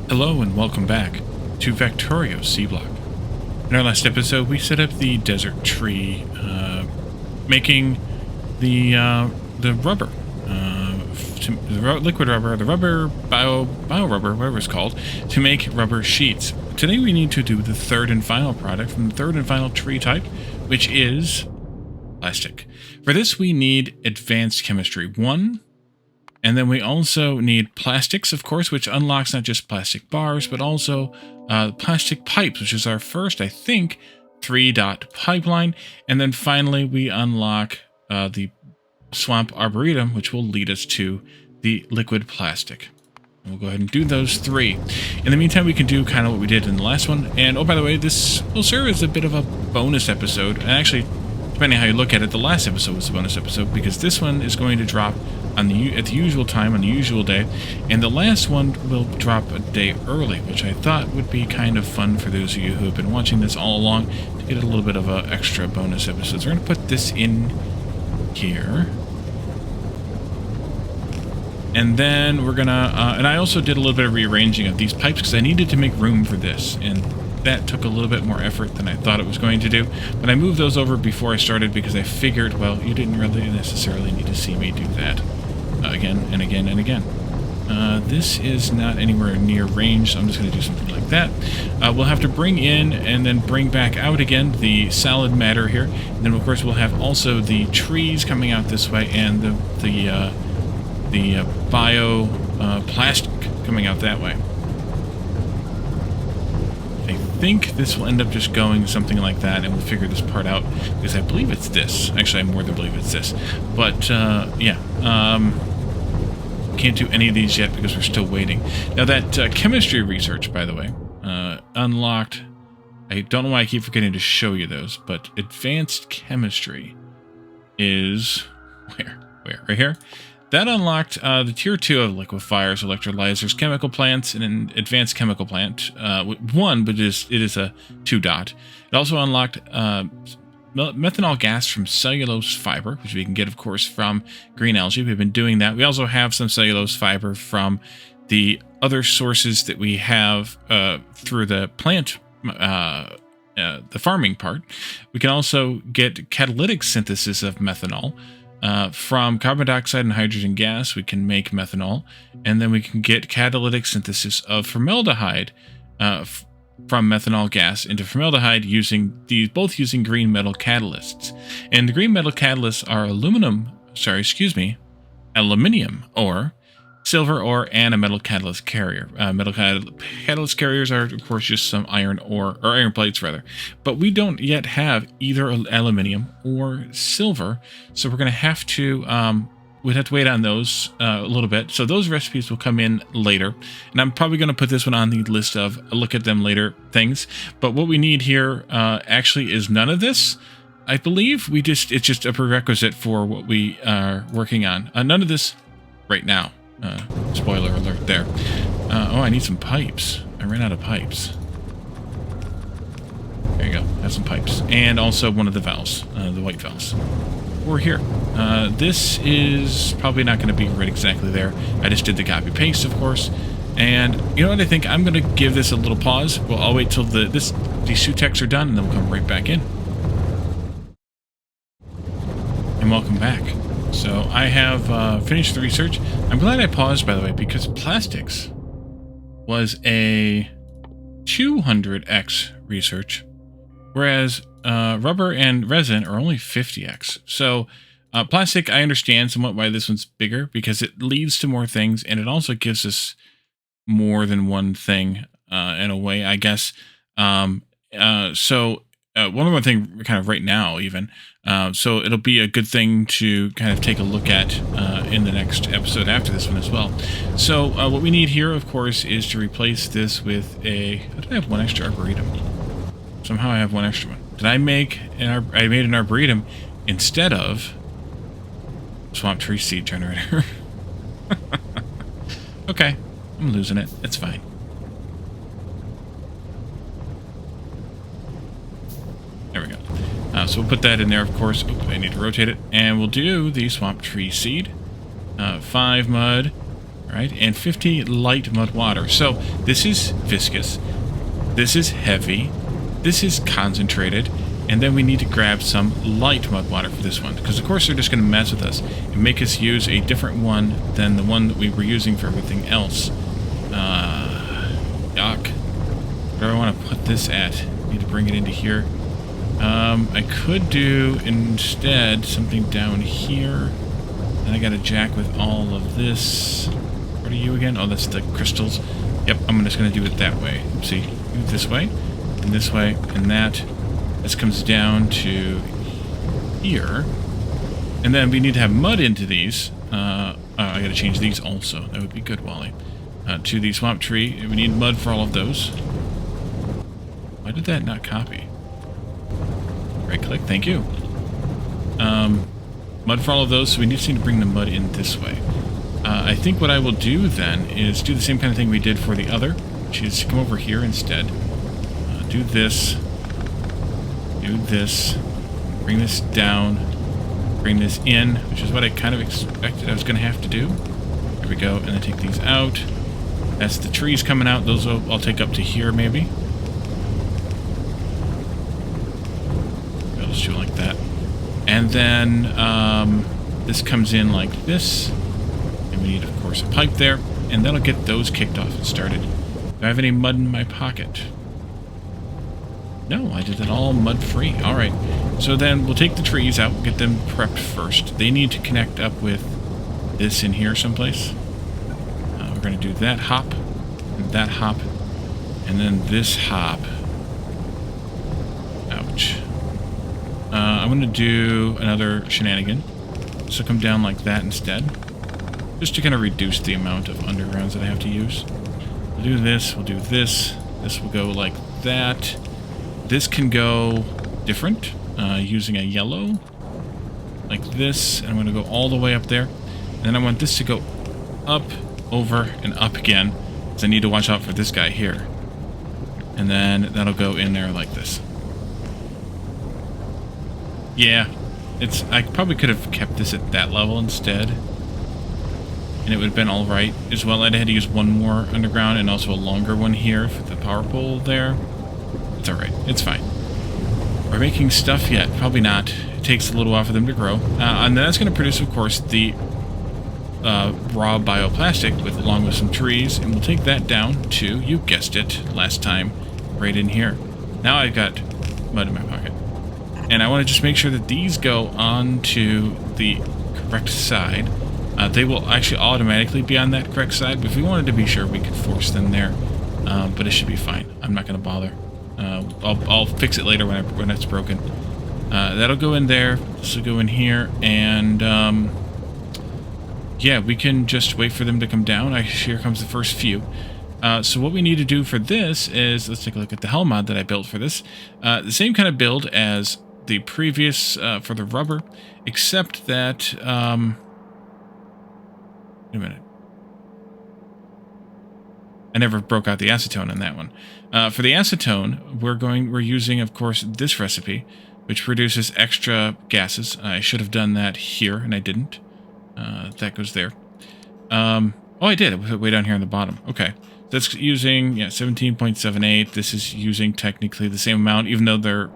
Hello and welcome back to Factorio C Block. In our last episode, we set up the desert tree, making the rubber, liquid rubber, the rubber, bio rubber, whatever it's called, to make rubber sheets. Today we need to do the third and final product from the third and final tree type, which is plastic. For this we need advanced chemistry 1. And then we also need plastics, of course, which unlocks not just plastic bars, but also plastic pipes, which is our first, I think, 3-dot pipeline. And then finally, we unlock the Swamp Arboretum, which will lead us to the liquid plastic. And we'll go ahead and do those 3. In the meantime, we can do kind of what we did in the last one. And, oh, by the way, this will serve as a bit of a bonus episode. And actually, depending on how you look at it, the last episode was a bonus episode, because this one is going to drop on at the usual time, on the usual day, and the last one will drop a day early, which I thought would be kind of fun for those of you who have been watching this all along to get a little bit of an extra bonus episode. So we're going to put this in here. And then we're going to, and I also did a little bit of rearranging of these pipes because I needed to make room for this, and that took a little bit more effort than I thought it was going to do. But I moved those over before I started because I figured, well, you didn't really necessarily need to see me do that. Again and again and again. This is not anywhere near range, so I'm just going to do something like that. We'll have to bring in and then bring back out again the solid matter here. And then, of course, we'll have also the trees coming out this way and the bio plastic coming out that way. I think this will end up just going something like that, and we'll figure this part out, because I believe it's this. Actually, I more than believe it's this. But, yeah. Can't do any of these yet because we're still waiting. Now, that chemistry research, by the way, unlocked. I don't know why I keep forgetting to show you those, but advanced chemistry is... Where? Right here? That unlocked the tier 2 of liquefiers, electrolyzers, chemical plants, and an advanced chemical plant. 1, but it is a 2-dot. It also unlocked methanol gas from cellulose fiber, which we can get, of course, from green algae. We've been doing that. We also have some cellulose fiber from the other sources that we have through the plant, the farming part. We can also get catalytic synthesis of methanol. From carbon dioxide and hydrogen gas, we can make methanol, and then we can get catalytic synthesis of formaldehyde from methanol gas into formaldehyde both using green metal catalysts. And the green metal catalysts are aluminium ore, silver ore, and a metal catalyst carrier. Metal catalyst carriers are, of course, just some iron ore, or iron plates, rather. But we don't yet have either aluminium or silver, so we're going to have to, we'd have to wait on those a little bit. So those recipes will come in later. And I'm probably going to put this one on the list of look at them later things. But what we need here actually is none of this. I believe it's just a prerequisite for what we are working on. None of this right now. Spoiler alert there. Oh, I need some pipes. I ran out of pipes. There you go. Have some pipes. And also one of the valves, the white valves. We're here. This is probably not going to be right exactly there. I just did the copy paste, of course. And you know what? I think I'm going to give this a little pause. Well, I'll wait till these suit techs are done, and then we'll come right back in. And welcome back. So I have finished the research. I'm glad I paused, by the way, because plastics was a 200x research, whereas rubber and resin are only 50x. So plastic, I understand somewhat why this one's bigger, because it leads to more things, and it also gives us more than one thing in a way, I guess. So one more thing kind of right now even, so it'll be a good thing to kind of take a look at in the next episode after this one as well. So what we need here, of course, is to replace this with how did I have one extra arboretum? Somehow I have one extra one. Did I make I made an arboretum instead of swamp tree seed generator? Okay, I'm losing it. It's fine. There we go. So we'll put that in there, of course. Oops, I need to rotate it. And we'll do the swamp tree seed. 5 mud, right? And 50 light mud water. So this is viscous, this is heavy, this is concentrated, and then we need to grab some light mud water for this one, because of course they're just going to mess with us and make us use a different one than the one that we were using for everything else. Yuck. Where do I want to put this at? I need to bring it into here. I could do instead something down here. And I got a jack with all of this. What are you again? Oh, that's the crystals. Yep, I'm just going to do it that way. See, do it this way, and this way, and that. This comes down to here. And then we need to have mud into these. I got to change these also. That would be good, Wally. To the swamp tree. We need mud for all of those. Why did that not copy? Right click, thank you. Mud for all of those, so we just need to bring the mud in this way. I think what I will do then is do the same kind of thing we did for the other, which is come over here instead. Do this. Do this. Bring this down. Bring this in, which is what I kind of expected I was going to have to do. There we go, and then take these out. That's the trees coming out. Those I'll take up to here, maybe. I'll just do it like that. And then this comes in like this. And we need, of course, a pipe there. And that'll get those kicked off and started. Do I have any mud in my pocket? No, I did that all mud-free. Alright. So then we'll take the trees out, get them prepped first. They need to connect up with this in here someplace. We're going to do that hop, and that hop, and then this hop. Ouch. I'm going to do another shenanigan. So come down like that instead. Just to kind of reduce the amount of undergrounds that I have to use. We'll do this, we'll do this. This will go like that. This can go different, using a yellow. Like this, and I'm going to go all the way up there. And then I want this to go up, over, and up again. Because I need to watch out for this guy here. And then that'll go in there like this. Yeah, I probably could have kept this at that level instead. And it would have been alright as well. I'd had to use one more underground and also a longer one here for the power pole there. It's alright, it's fine. We're making stuff yet? Probably not. It takes a little while for them to grow. And that's going to produce, of course, the raw bioplastic along with some trees. And we'll take that down to, you guessed it, last time, right in here. Now I've got mud in my pocket. And I want to just make sure that these go onto the correct side. They will actually automatically be on that correct side, but if we wanted to be sure, we could force them there. But it should be fine. I'm not going to bother. I'll fix it later when it's broken. That'll go in there. This will go in here, and yeah, we can just wait for them to come down. Here comes the first few. So what we need to do for this is, let's take a look at the hell mod that I built for this. The same kind of build as the previous for the rubber, except that wait a minute. I never broke out the acetone on that one. For the acetone, we're using, of course, this recipe, which produces extra gases. I should have done that here, and I didn't. That goes there. Oh, I did. It was way down here on the bottom. Okay. That's using 17.78. This is using technically the same amount, even though they're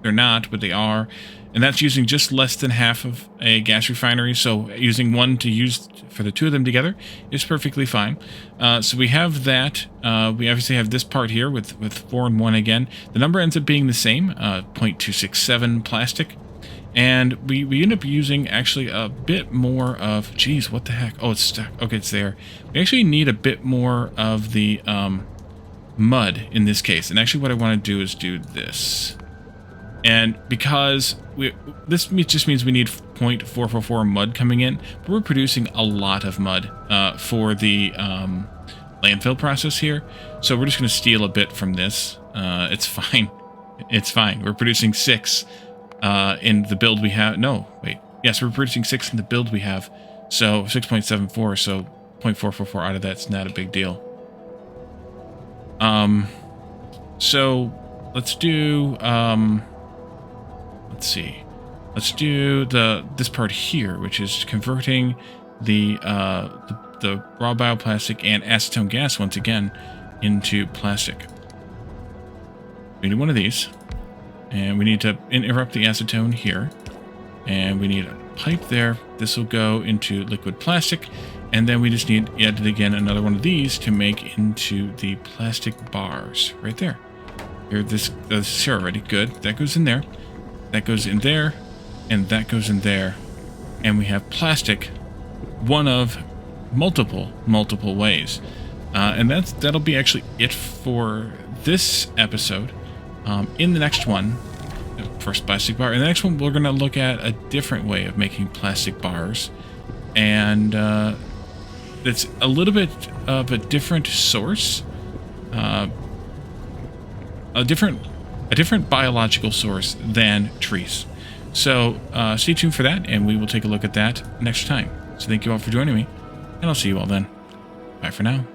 not, but they are. And that's using just less than half of a gas refinery, so using one to use for the two of them together is perfectly fine. So we have that. We obviously have this part here with 4 and 1 again. The number ends up being the same, 0.267 plastic. And we end up using actually a bit more of... Geez, what the heck? Oh, it's stuck. Okay, it's there. We actually need a bit more of the mud in this case. And actually what I want to do is do this. And because this just means we need 0.444 mud coming in, but we're producing a lot of mud for the landfill process here. So we're just going to steal a bit from this. It's fine. It's fine. We're producing 6 in the build we have. No, wait. Yes, we're producing 6 in the build we have. So 6.74, so 0.444 out of that's not a big deal. So let's do... let's see. Let's do this part here, which is converting the the raw bioplastic and acetone gas once again into plastic. We need one of these, and we need to interrupt the acetone here, and we need a pipe there. This will go into liquid plastic, and then we just need yet again another one of these to make into the plastic bars right there. Here, this is already good. That goes in there, that goes in there, and that goes in there, and we have plastic, one of multiple ways. And that'll be actually it for this episode. In the next one, first plastic bar, in the next one we're going to look at a different way of making plastic bars, and it's a little bit of a different source, a different biological source than trees. So stay tuned for that, and we will take a look at that next time. So thank you all for joining me, and I'll see you all then. Bye for now.